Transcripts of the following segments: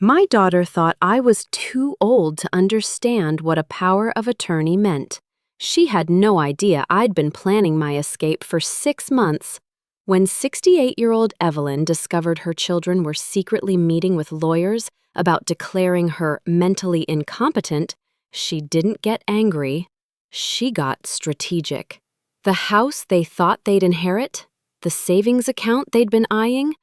My daughter thought I was too old to understand what a power of attorney meant. She had no idea I'd been planning my escape for 6 months. When 68-year-old Evelyn discovered her children were secretly meeting with lawyers about declaring her mentally incompetent, she didn't get angry. She got strategic. The house they thought they'd inherit, the savings account they'd been eyeing,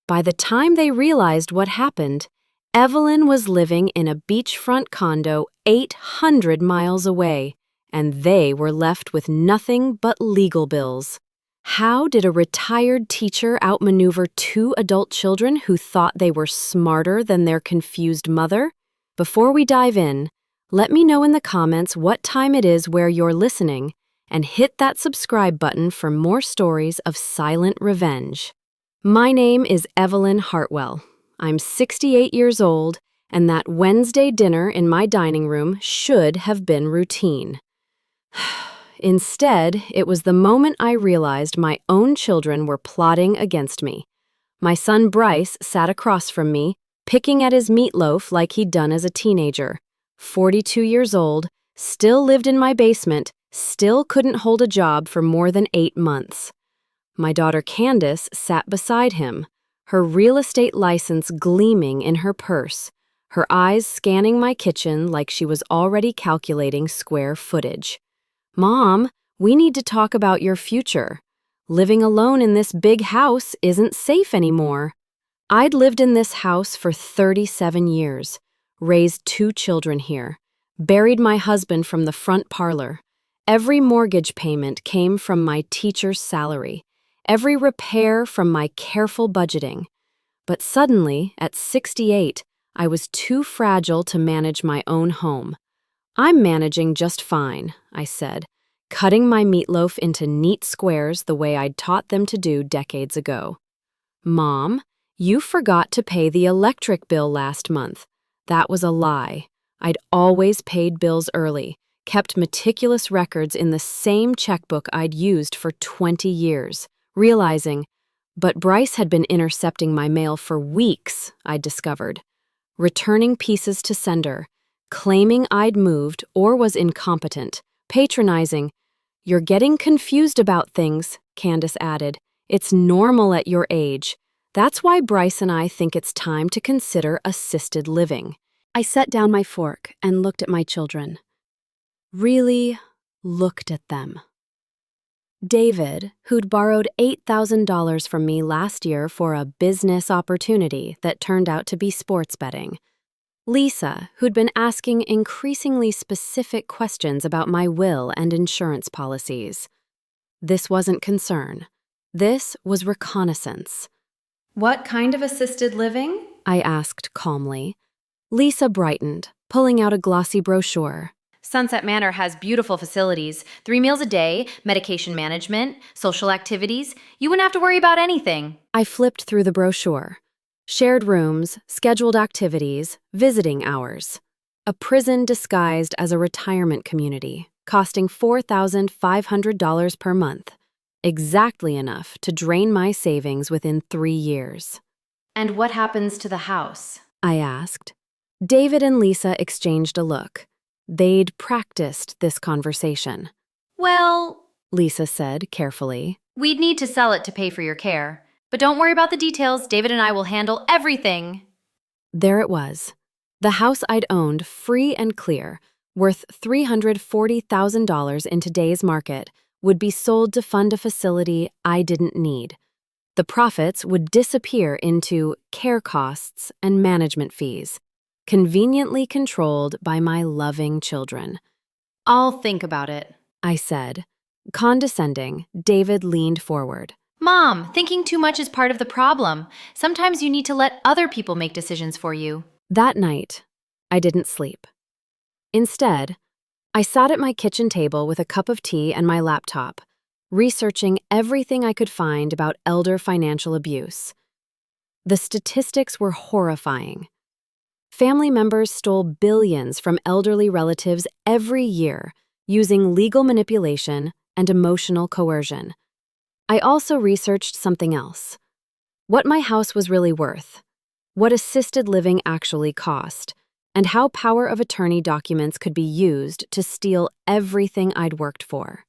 by the time they realized what happened, Evelyn was living in a beachfront condo 800 miles away, and they were left with nothing but legal bills. How did a retired teacher outmaneuver 2 adult children who thought they were smarter than their confused mother? Before we dive in, let me know in the comments what time it is where you're listening, and hit that subscribe button for more stories of silent revenge. My name is Evelyn Hartwell. I'm 68 years old, and that Wednesday dinner in my dining room should have been routine. Instead, it was the moment I realized my own children were plotting against me. My son Bryce sat across from me, picking at his meatloaf like he'd done as a teenager. 42 years old, still lived in my basement, still couldn't hold a job for more than 8 months. My daughter Candace sat beside him, her real estate license gleaming in her purse, her eyes scanning my kitchen like she was already calculating square footage. "Mom, we need to talk about your future. Living alone in this big house isn't safe anymore." I'd lived in this house for 37 years, raised 2 children here, buried my husband from the front parlor. Every mortgage payment came from my teacher's salary, every repair from my careful budgeting. But suddenly, at 68, I was too fragile to manage my own home. "I'm managing just fine," I said, cutting my meatloaf into neat squares the way I'd taught them to do decades ago. "Mom, you forgot to pay the electric bill last month." That was a lie. I'd always paid bills early, kept meticulous records in the same checkbook I'd used for 20 years, realizing, but Bryce had been intercepting my mail for weeks, I'd discovered, returning pieces to sender, claiming I'd moved or was incompetent, patronizing. "You're getting confused about things," Candace added. "It's normal at your age. That's why Bryce and I think it's time to consider assisted living." I set down my fork and looked at my children. Really looked at them. David, who'd borrowed $8,000 from me last year for a business opportunity that turned out to be sports betting. Lisa, who'd been asking increasingly specific questions about my will and insurance policies. This wasn't concern. This was reconnaissance. "What kind of assisted living?" I asked calmly. Lisa brightened, pulling out a glossy brochure. Sunset Manor has beautiful facilities, 3 meals a day, medication management, social activities. You wouldn't have to worry about anything. I flipped through the brochure. Shared rooms, scheduled activities, visiting hours. A prison disguised as a retirement community, costing $4,500 per month. Exactly enough to drain my savings within 3 years. "And what happens to the house?" I asked. David and Lisa exchanged a look. They'd practiced this conversation. "Well," Lisa said carefully, "we'd need to sell it to pay for your care. But don't worry about the details. David and I will handle everything." There it was. The house I'd owned, free and clear, worth $340,000 in today's market, would be sold to fund a facility I didn't need. The profits would disappear into care costs and management fees, conveniently controlled by my loving children. "I'll think about it," I said. Condescending, David leaned forward. "Mom, thinking too much is part of the problem. Sometimes you need to let other people make decisions for you." That night, I didn't sleep. Instead, I sat at my kitchen table with a cup of tea and my laptop, researching everything I could find about elder financial abuse. The statistics were horrifying. Family members stole billions from elderly relatives every year using legal manipulation and emotional coercion. I also researched something else. What my house was really worth. what assisted living actually cost, and how power of attorney documents could be used to steal everything I'd worked for.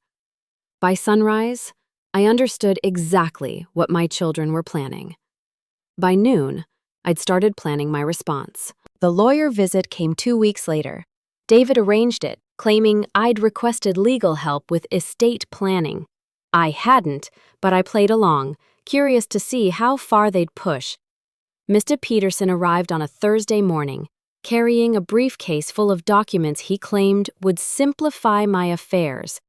By sunrise, I understood exactly what my children were planning. By noon, I'd started planning my response. The lawyer visit came 2 weeks later. David arranged it, claiming I'd requested legal help with estate planning. I hadn't, but I played along, curious to see how far they'd push. Mr. Peterson arrived on a Thursday morning, carrying a briefcase full of documents he claimed would simplify my affairs.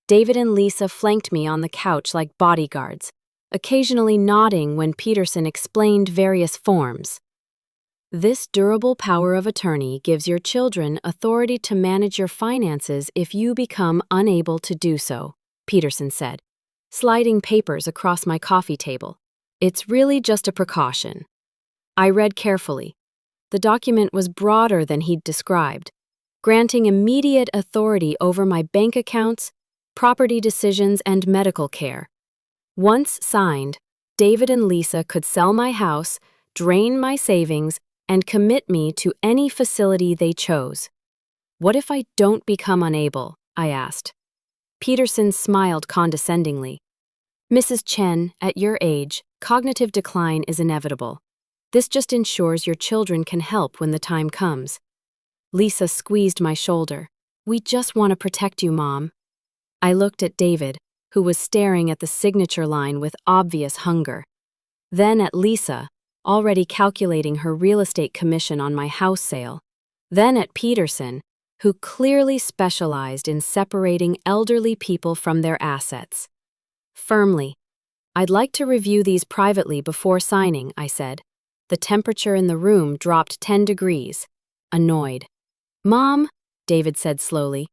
David and Lisa flanked me on the couch like bodyguards, occasionally nodding when Peterson explained various forms. This durable power of attorney gives your children authority to manage your finances if you become unable to do so, Peterson said, sliding papers across my coffee table. It's really just a precaution. I read carefully. The document was broader than he'd described, granting immediate authority over my bank accounts, property decisions, and medical care. Once signed, David and Lisa could sell my house, drain my savings, and commit me to any facility they chose. What if I don't become unable? I asked. Peterson smiled condescendingly. Mrs. Chen, at your age, cognitive decline is inevitable. This just ensures your children can help when the time comes. Lisa squeezed my shoulder. We just want to protect you, Mom. I looked at David, who was staring at the signature line with obvious hunger. Then at Lisa, already calculating her real estate commission on my house sale. Then at Peterson, who clearly specialized in separating elderly people from their assets. Firmly, I'd like to review these privately before signing, I said. The temperature in the room dropped 10 degrees. Annoyed. Mom, David said slowly,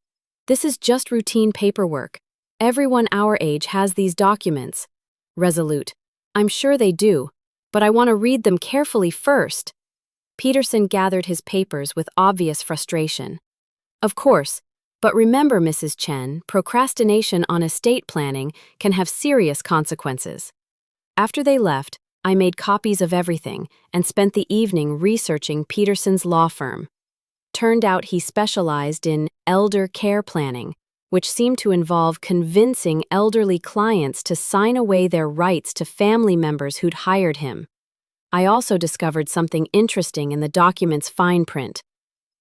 this is just routine paperwork. Everyone our age has these documents. Resolute. I'm sure they do, but I want to read them carefully first. Peterson gathered his papers with obvious frustration. Of course, but remember, Mrs. Chen, procrastination on estate planning can have serious consequences. After they left, I made copies of everything and spent the evening researching Peterson's law firm. Turned out he specialized in elder care planning, which seemed to involve convincing elderly clients to sign away their rights to family members who'd hired him. I also discovered something interesting in the document's fine print.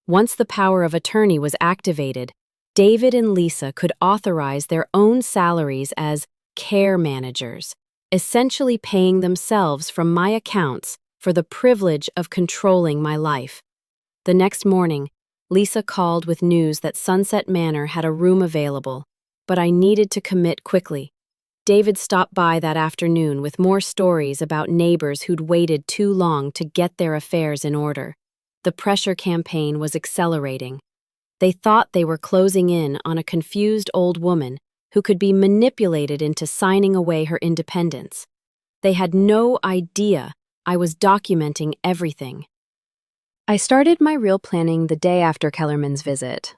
Once the power of attorney was activated, David and Lisa could authorize their own salaries as care managers, essentially paying themselves from my accounts for the privilege of controlling my life. The next morning, Lisa called with news that Sunset Manor had a room available, but I needed to commit quickly. David stopped by that afternoon with more stories about neighbors who'd waited too long to get their affairs in order. The pressure campaign was accelerating. They thought they were closing in on a confused old woman who could be manipulated into signing away her independence. They had no idea I was documenting everything. I started my real planning the day after Kellerman's visit.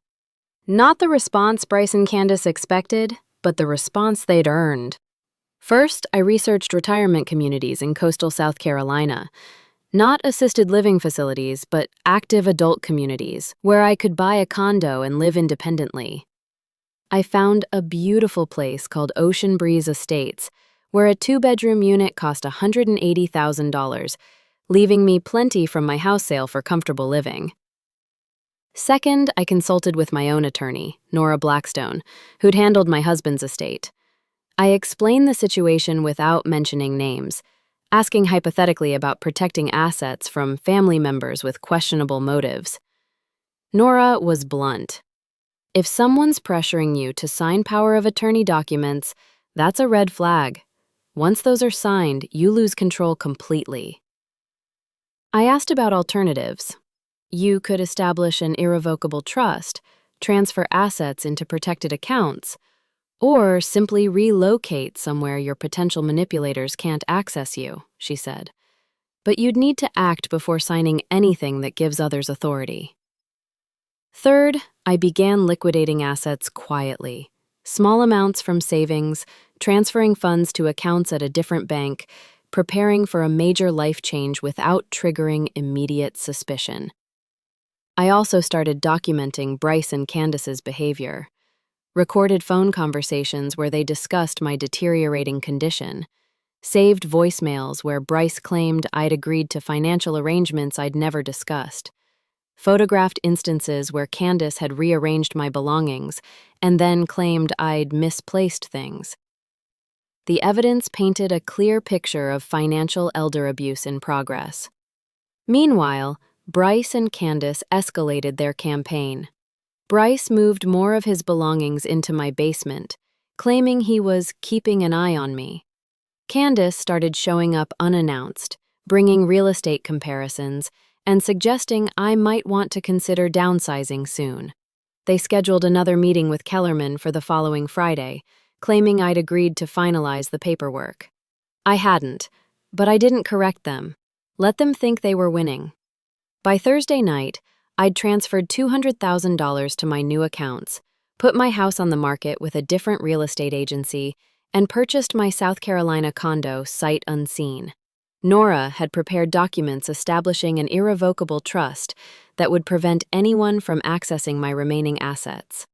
Not the response Bryce and Candace expected, but the response they'd earned. First, I researched retirement communities in coastal South Carolina. Not assisted living facilities, but active adult communities where I could buy a condo and live independently. I found a beautiful place called Ocean Breeze Estates, where a 2-bedroom unit cost $180,000, leaving me plenty from my house sale for comfortable living. Second, I consulted with my own attorney, Nora Blackstone, who'd handled my husband's estate. I explained the situation without mentioning names, asking hypothetically about protecting assets from family members with questionable motives. Nora was blunt. If someone's pressuring you to sign power of attorney documents, that's a red flag. Once those are signed, you lose control completely. I asked about alternatives. You could establish an irrevocable trust, transfer assets into protected accounts, or simply relocate somewhere your potential manipulators can't access you, she said. But you'd need to act before signing anything that gives others authority. Third, I began liquidating assets quietly. Small amounts from savings, transferring funds to accounts at a different bank, preparing for a major life change without triggering immediate suspicion. I also started documenting Bryce and Candace's behavior. Recorded phone conversations where they discussed my deteriorating condition. Saved voicemails where Bryce claimed I'd agreed to financial arrangements I'd never discussed. Photographed instances where Candace had rearranged my belongings and then claimed I'd misplaced things. The evidence painted a clear picture of financial elder abuse in progress. Meanwhile, Bryce and Candace escalated their campaign. Bryce moved more of his belongings into my basement, claiming he was keeping an eye on me. Candace started showing up unannounced, bringing real estate comparisons, and suggesting I might want to consider downsizing soon. They scheduled another meeting with Kellerman for the following Friday, claiming I'd agreed to finalize the paperwork. I hadn't, but I didn't correct them. Let them think they were winning. By Thursday night, I'd transferred $200,000 to my new accounts, put my house on the market with a different real estate agency, and purchased my South Carolina condo sight unseen. Nora had prepared documents establishing an irrevocable trust that would prevent anyone from accessing my remaining assets.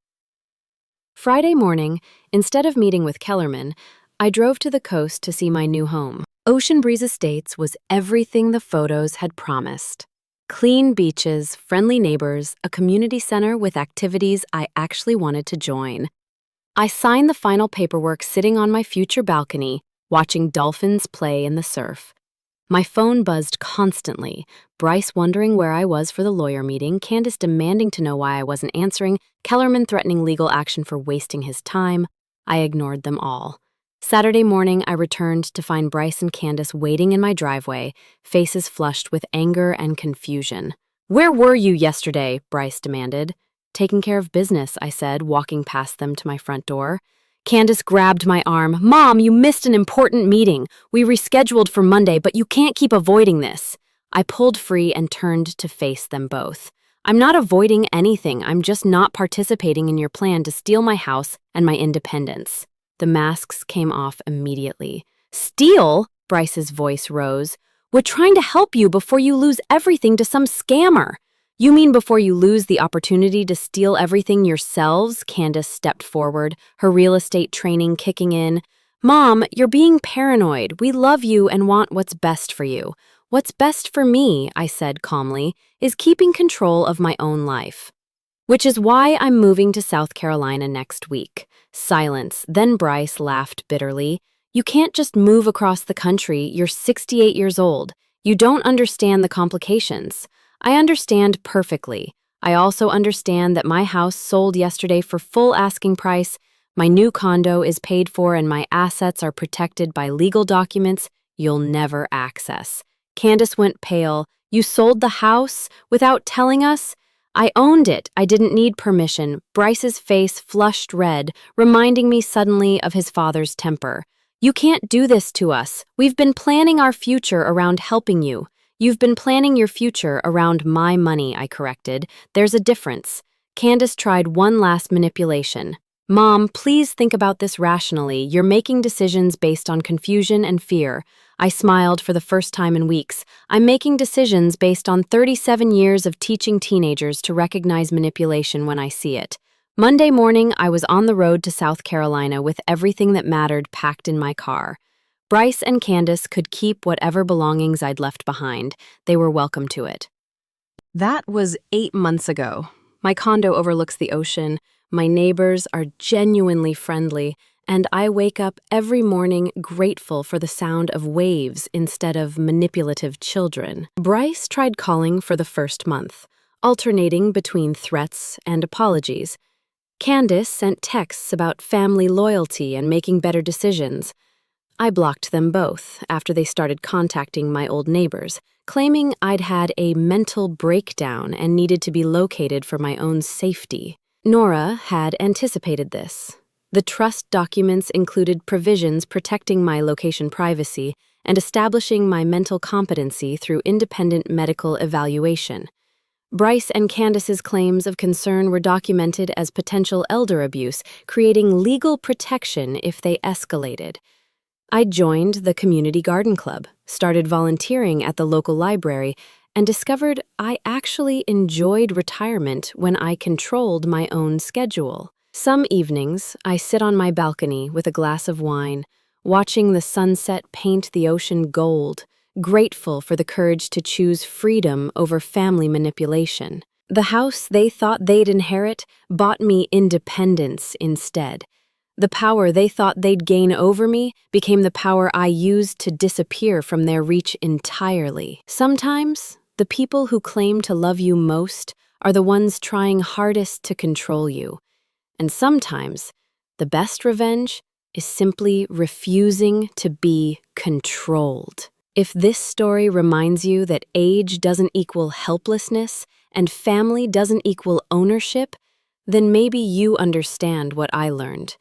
Friday morning, instead of meeting with Kellerman, I drove to the coast to see my new home. Ocean Breeze Estates was everything the photos had promised. Clean beaches, friendly neighbors, a community center with activities I actually wanted to join. I signed the final paperwork sitting on my future balcony, watching dolphins play in the surf. My phone buzzed constantly, Bryce wondering where I was for the lawyer meeting, Candace demanding to know why I wasn't answering, Kellerman threatening legal action for wasting his time. I ignored them all. Saturday morning, I returned to find Bryce and Candace waiting in my driveway, faces flushed with anger and confusion. "Where were you yesterday?" Bryce demanded. "Taking care of business," I said, walking past them to my front door. Candace grabbed my arm. "Mom, you missed an important meeting. We rescheduled for Monday, but you can't keep avoiding this." I pulled free and turned to face them both. "I'm not avoiding anything. I'm just not participating in your plan to steal my house and my independence." The masks came off immediately. "Steal?" Bryce's voice rose. "We're trying to help you before you lose everything to some scammer." "You mean before you lose the opportunity to steal everything yourselves?" Candace stepped forward, her real estate training kicking in. "Mom, you're being paranoid. We love you and want what's best for you." "What's best for me," I said calmly, "is keeping control of my own life. Which is why I'm moving to South Carolina next week." Silence. Then Bryce laughed bitterly. "You can't just move across the country. You're 68 years old. You don't understand the complications." "I understand perfectly. I also understand that my house sold yesterday for full asking price, my new condo is paid for, and my assets are protected by legal documents you'll never access." Candace went pale. "You sold the house without telling us?" "I owned it. I didn't need permission." Bryce's face flushed red, reminding me suddenly of his father's temper. "You can't do this to us. We've been planning our future around helping you." "You've been planning your future around my money," I corrected. "There's a difference." Candace tried one last manipulation. "Mom, please think about this rationally. You're making decisions based on confusion and fear." I smiled for the first time in weeks. "I'm making decisions based on 37 years of teaching teenagers to recognize manipulation when I see it." Monday morning, I was on the road to South Carolina with everything that mattered packed in my car. Bryce and Candace could keep whatever belongings I'd left behind. They were welcome to it. That was 8 months ago. My condo overlooks the ocean. My neighbors are genuinely friendly, and I wake up every morning grateful for the sound of waves instead of manipulative children. Bryce tried calling for the first month, alternating between threats and apologies. Candace sent texts about family loyalty and making better decisions. I blocked them both after they started contacting my old neighbors, claiming I'd had a mental breakdown and needed to be located for my own safety. Nora had anticipated this. The trust documents included provisions protecting my location privacy and establishing my mental competency through independent medical evaluation. Bryce and Candace's claims of concern were documented as potential elder abuse, creating legal protection if they escalated. I joined the community garden club, started volunteering at the local library, and discovered I actually enjoyed retirement when I controlled my own schedule. Some evenings, I sit on my balcony with a glass of wine, watching the sunset paint the ocean gold, grateful for the courage to choose freedom over family manipulation. The house they thought they'd inherit bought me independence instead. The power they thought they'd gain over me became the power I used to disappear from their reach entirely. Sometimes, the people who claim to love you most are the ones trying hardest to control you. And sometimes, the best revenge is simply refusing to be controlled. If this story reminds you that age doesn't equal helplessness and family doesn't equal ownership, then maybe you understand what I learned.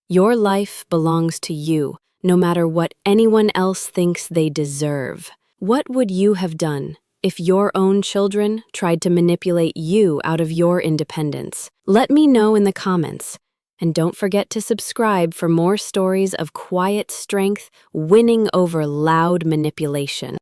Your life belongs to you, no matter what anyone else thinks they deserve. What would you have done if your own children tried to manipulate you out of your independence? Let me know in the comments. And don't forget to subscribe for more stories of quiet strength winning over loud manipulation.